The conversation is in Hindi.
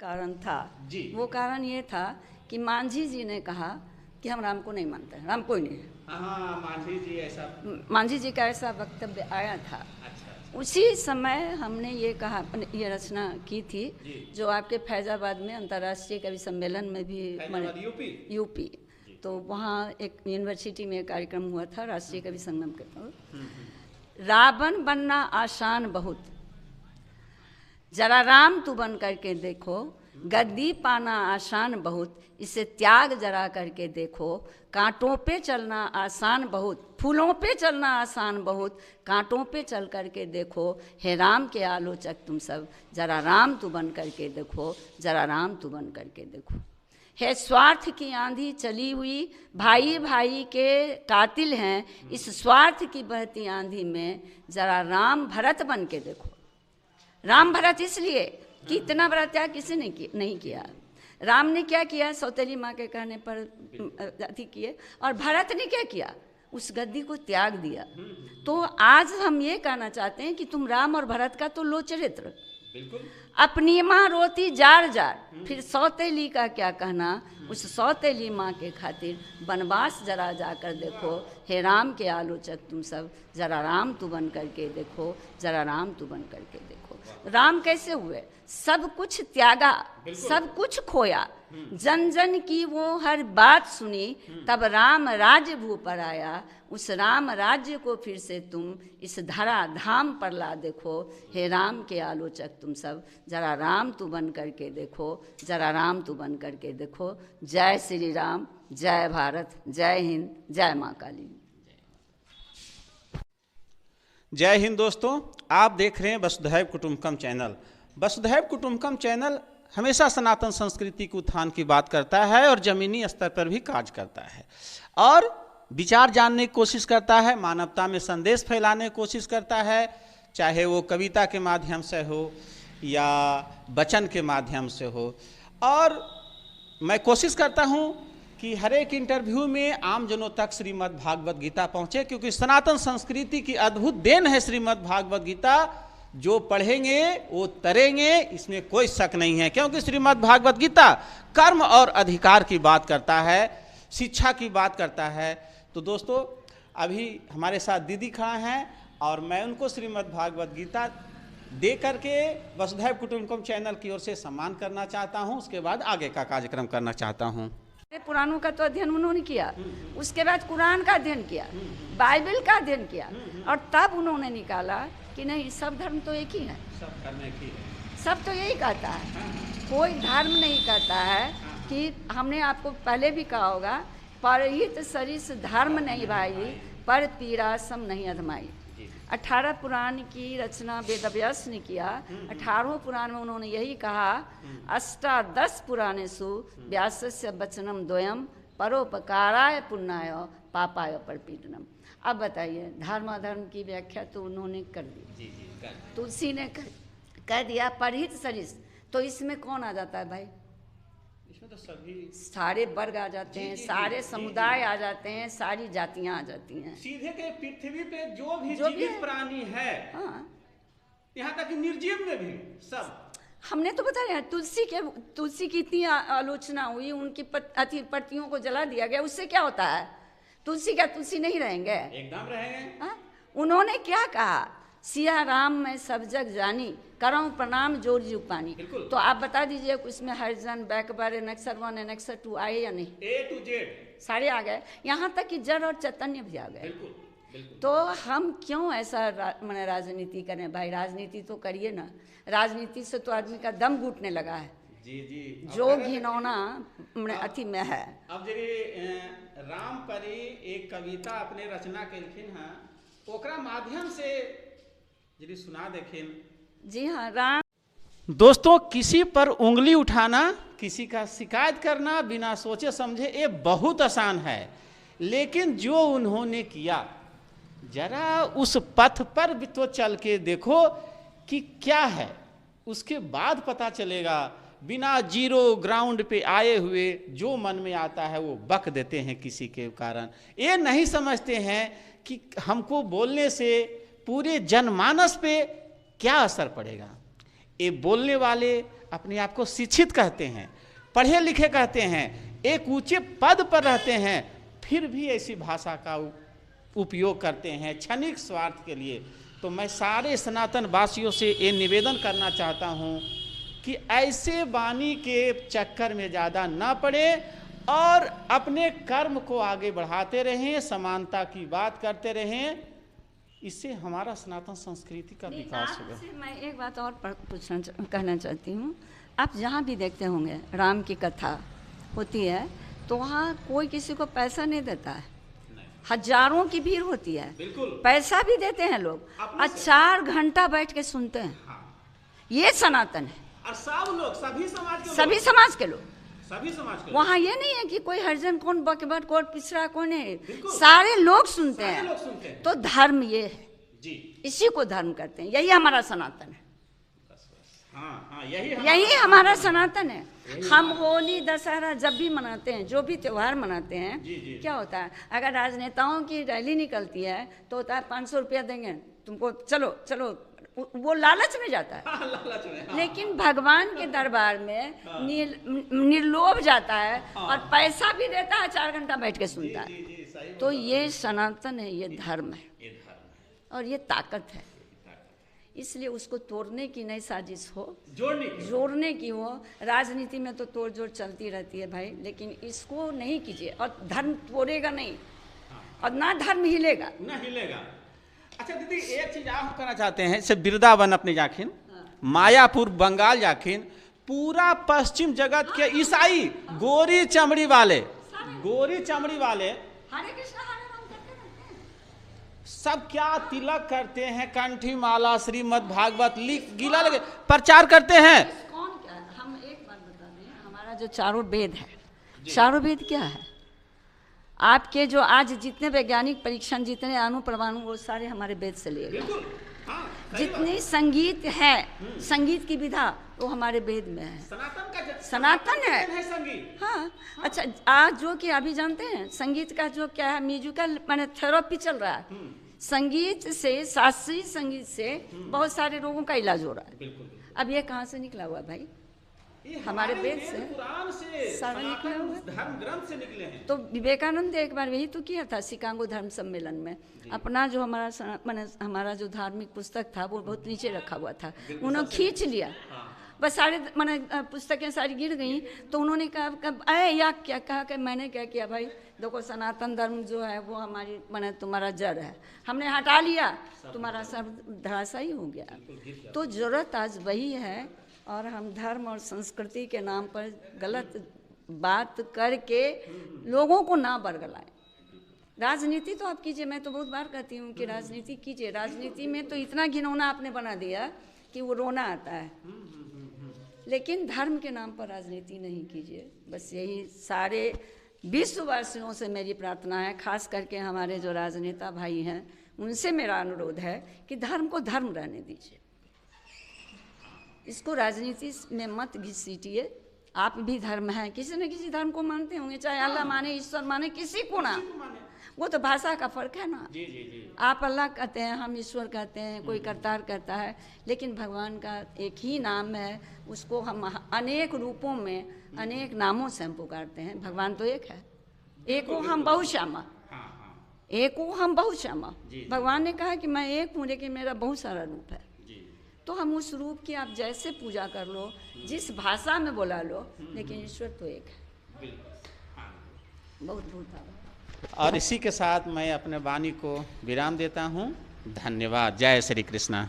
कारण था जी। वो कारण ये था कि मांझी जी ने कहा कि हम राम को नहीं मानते हैं, राम कोई नहीं है। हाँ, मांझी जी ऐसा। मांझी जी का ऐसा वक्तव्य आया था। अच्छा। उसी समय हमने ये कहा, ये रचना की थी जी। जो आपके फैजाबाद में अंतर्राष्ट्रीय कवि सम्मेलन में भी फैजाबाद यूपी तो वहाँ एक यूनिवर्सिटी में कार्यक्रम हुआ था राष्ट्रीय कवि संगम के। रावण बनना आसान बहुत, जरा राम तू बन करके देखो, गद्दी पाना आसान बहुत, इसे त्याग जरा करके देखो, कांटों पे चलना आसान बहुत, फूलों पे चलना आसान बहुत, कांटों पे चल करके देखो, हे राम के आलोचक तुम सब, जरा राम तू बन करके देखो, जरा राम तू बन करके देखो। है स्वार्थ की आंधी चली हुई, भाई भाई के कातिल हैं, इस स्वार्थ की बहती आंधी में जरा राम भरत बन के देखो। राम भरत इसलिए कि इतना बड़ा त्याग किसी ने नहीं किया। राम ने क्या किया, सौतेली माँ के कहने पर अति किए, और भरत ने क्या किया, उस गद्दी को त्याग दिया। तो आज हम ये कहना चाहते हैं कि तुम राम और भरत का तो लो चरित्र, बिल्कुल। अपनी माँ रोती जार जार, फिर सौतेली का क्या कहना, उस सौतेली माँ के खातिर वनवास जरा जाकर देखो, हे राम के आलोचक तुम सब, जरा राम तू बन करके देखो, जरा राम तू बन करके देखो। राम कैसे हुए, सब कुछ त्यागा, सब कुछ खोया, जन जन की वो हर बात सुनी, तब राम राज्य भू पर आया, उस राम राज्य को फिर से तुम इस धरा धाम पर ला देखो, हे राम के आलोचक तुम सब, जरा राम तू बन करके देखो, जरा राम तू बन करके देखो। जय श्री राम, जय भारत, जय हिंद, जय माँ काली। जय हिंद दोस्तों, आप देख रहे हैं वसुधैव कुटुंबकम चैनल। वसुधैव कुटुंबकम चैनल हमेशा सनातन संस्कृति के उत्थान की बात करता है और जमीनी स्तर पर भी कार्य करता है और विचार जानने की कोशिश करता है, मानवता में संदेश फैलाने की कोशिश करता है, चाहे वो कविता के माध्यम से हो या वचन के माध्यम से हो। और मैं कोशिश करता हूँ कि हर एक इंटरव्यू में आम जनों तक श्रीमद् भागवत गीता पहुँचे, क्योंकि सनातन संस्कृति की अद्भुत देन है श्रीमद् भागवत गीता। जो पढ़ेंगे वो तरेंगे, इसमें कोई शक नहीं है, क्योंकि श्रीमद् भागवत गीता कर्म और अधिकार की बात करता है, शिक्षा की बात करता है। तो दोस्तों अभी हमारे साथ दीदी खड़ा हैं और मैं उनको श्रीमद् भागवत गीता दे करके वसुधैव कुटुंबकम चैनल की ओर से सम्मान करना चाहता हूं। उसके बाद आगे का कार्यक्रम करना चाहता हूं। पुराणों का तो अध्ययन उन्होंने किया, उसके बाद कुरान का अध्ययन किया, बाइबल का अध्ययन किया, और तब उन्होंने निकाला कि नहीं, सब धर्म तो एक ही है, सब धर्म एक ही है, सब तो यही कहता है, कोई धर्म नहीं कहता है कि हमने आपको पहले भी कहा होगा, परहित सरिस धर्म नहीं भाई, पर पीड़ा सम नहीं अधमाई। 18 पुराण की रचना वेदव्यास ने किया। 18 पुराण में उन्होंने यही कहा, अष्टादश पुराणेषु व्यासस्य वचनम द्वयम, परोपकाराय पुण्याय पापाय परपीडनम। अब बताइए, धर्माधर्म की व्याख्या तो उन्होंने कर दी, तुलसी ने कह दिया परहित सरिस, तो इसमें कौन आ जाता है भाई? इसमें तो सभी सारे वर्ग आ जाते हैं, सारे समुदाय आ जाते हैं, सारी जातियां आ जाती हैं। सीधे के पृथ्वी पे जो भी जीवित प्राणी है, हाँ, यहाँ तक कि निर्जीव में भी सब। हमने तो बता रहे हैं, तुलसी की इतनी आलोचना हुई, उनकी पत्तियों को जला दिया गया, उससे क्या होता है? तुलसी क्या तुलसी नहीं रहेंगे? एकदम रहेंगे। हाँ? उन्होंने क्या कहा, सिया राम में सब जग जानी, करऊं प्रणाम जोर जी पानी। तो आप बता दीजिए इसमें हरिजन, बैकबर, एनेक्सर 1, एनेक्सर 2 आए या नहीं? A to Z सारे आ गए, यहाँ तक कि जड़ और चैतन्य भी आ गए। तो हम क्यों ऐसा मैंने राजनीति करें भाई? राजनीति तो करिए ना, राजनीति से तो आदमी का दम घुटने लगा है। जी जी, जो घिनौना अथी में है। अब जरी राम परी एक कविता अपने रचना के लिखिन है, ओकरा माध्यम से जरी सुना देखिन। जी हाँ, राम। दोस्तों, किसी पर उंगली उठाना, किसी का शिकायत करना बिना सोचे समझे ये बहुत आसान है, लेकिन जो उन्होंने किया, जरा उस पथ पर भी तो चल के देखो कि क्या है, उसके बाद पता चलेगा। बिना जीरो ग्राउंड पे आए हुए जो मन में आता है वो बक देते हैं किसी के कारण। ये नहीं समझते हैं कि हमको बोलने से पूरे जनमानस पे क्या असर पड़ेगा। ये बोलने वाले अपने आप को शिक्षित कहते हैं, पढ़े लिखे कहते हैं, एक ऊंचे पद पर रहते हैं, फिर भी ऐसी भाषा का उपयोग करते हैं क्षणिक स्वार्थ के लिए। तो मैं सारे सनातन वासियों से ये निवेदन करना चाहता हूँ कि ऐसे वाणी के चक्कर में ज़्यादा ना पड़े और अपने कर्म को आगे बढ़ाते रहें, समानता की बात करते रहें। इससे हमारा सनातन संस्कृति का विकास होगा। मैं एक बात और कहना चाहती हूँ, आप जहाँ भी देखते होंगे राम की कथा होती है तो वहाँ कोई किसी को पैसा नहीं देता है, हजारों की भीड़ होती है, पैसा भी देते हैं लोग और 4 घंटा बैठ के सुनते हैं। हाँ। ये सनातन है। और सब लोग, सभी समाज के लोग वहाँ लोग। ये नहीं है कि कोई हरिजन कौन बकबट कौन पिछड़ा कौन है, सारे लोग सुनते हैं। तो धर्म ये है जी, इसी को धर्म करते हैं, यही हमारा सनातन है। हाँ, यही हमारा सनातन है। हम होली दशहरा जब भी मनाते हैं, जो भी त्योहार मनाते हैं, क्या होता है, अगर राजनेताओं की रैली निकलती है तो होता है 500 रुपया देंगे तुमको, चलो चलो, वो लालच में जाता है। लालच में, हाँ। लेकिन भगवान के दरबार में निर्लोभ जाता है और पैसा भी देता है, 4 घंटा बैठ के सुनता है। तो ये सनातन है, ये धर्म है और ये ताकत है। इसलिए उसको तोड़ने की नई साजिश हो, जोड़ने की हो। राजनीति में तो तोड़ जोड़ चलती रहती है भाई, लेकिन इसको नहीं कीजिए और धर्म तोड़ेगा नहीं और ना धर्म हिलेगा। अच्छा दीदी, एक चीज आप कहना चाहते हैं, जैसे वृंदावन अपने जाखिन, मायापुर बंगाल जाखिन, पूरा पश्चिम जगत के ईसाई गोरी चमड़ी वाले हरे कृष्ण सब क्या तिलक करते हैं, कंठी माला, श्रीमद् भागवत गीला लगे प्रचार करते हैं। कौन क्या है? हम एक बात बता दें, हमारा जो चारों वेद है, चारों वेद क्या है? आपके जो आज जितने वैज्ञानिक परीक्षण, जितने अणु परमाणु, वो सारे हमारे वेद से लिए गए। जितनी संगीत है, संगीत की विधा, वो हमारे वेद में है। सनातन है संगीत। हाँ। अच्छा, आज जो कि अभी जानते हैं संगीत का जो क्या है, म्यूजिकल माने थेरेपी चल रहा है। संगीत से, शास्त्रीय संगीत से बहुत सारे रोगों का इलाज हो रहा है। अब ये कहाँ से निकला हुआ भाई? हमारे वेद से सारा निकला हुआ है, धर्म ग्रंथ से निकले हैं। तो विवेकानंद एक बार यही तो किया था शिकागो धर्म सम्मेलन में, अपना जो हमारा जो धार्मिक पुस्तक था वो बहुत नीचे रखा हुआ था, उन्होंने खींच लिया। बस सारे माने पुस्तकें सारी गिर गई, तो उन्होंने कहा या क्या कहा कि मैंने क्या किया भाई, देखो सनातन धर्म जो है वो हमारी माने तुम्हारा जड़ है, हमने हटा लिया, तुम्हारा सब धराशायी हो गया। तो जरूरत आज वही है, और हम धर्म और संस्कृति के नाम पर गलत बात करके लोगों को ना बरगलाएं। राजनीति तो आप कीजिए, मैं तो बहुत बार कहती हूँ कि राजनीति कीजिए, राजनीति में तो इतना घिनौना आपने बना दिया कि वो रोना आता है, लेकिन धर्म के नाम पर राजनीति नहीं कीजिए। बस यही सारे विश्ववासियों से मेरी प्रार्थना है, खास करके हमारे जो राजनेता भाई हैं उनसे मेरा अनुरोध है कि धर्म को धर्म रहने दीजिए, इसको राजनीति में मत घसीटिए। आप भी धर्म हैं, किसी न किसी धर्म को मानते होंगे, चाहे अल्लाह माने, ईश्वर माने, किसी को ना, वो तो भाषा का फर्क है ना। आप अल्लाह कहते हैं, हम ईश्वर कहते हैं, कोई करतार कहता है, लेकिन भगवान का एक ही नाम है, उसको हम अनेक रूपों में, अनेक नामों से हम पुकारते हैं। भगवान तो एक है, एको हम बहुश्यामा, एको हम बहुश्यामा। भगवान ने कहा कि मैं एक हूँ, लेकिन मेरा बहुत सारा रूप है। तो हम उस रूप की आप जैसे पूजा कर लो, जिस भाषा में बोला लो, लेकिन ईश्वर तो एक है। बहुत बहुत। और इसी के साथ मैं अपने वाणी को विराम देता हूँ। धन्यवाद। जय श्री कृष्णा।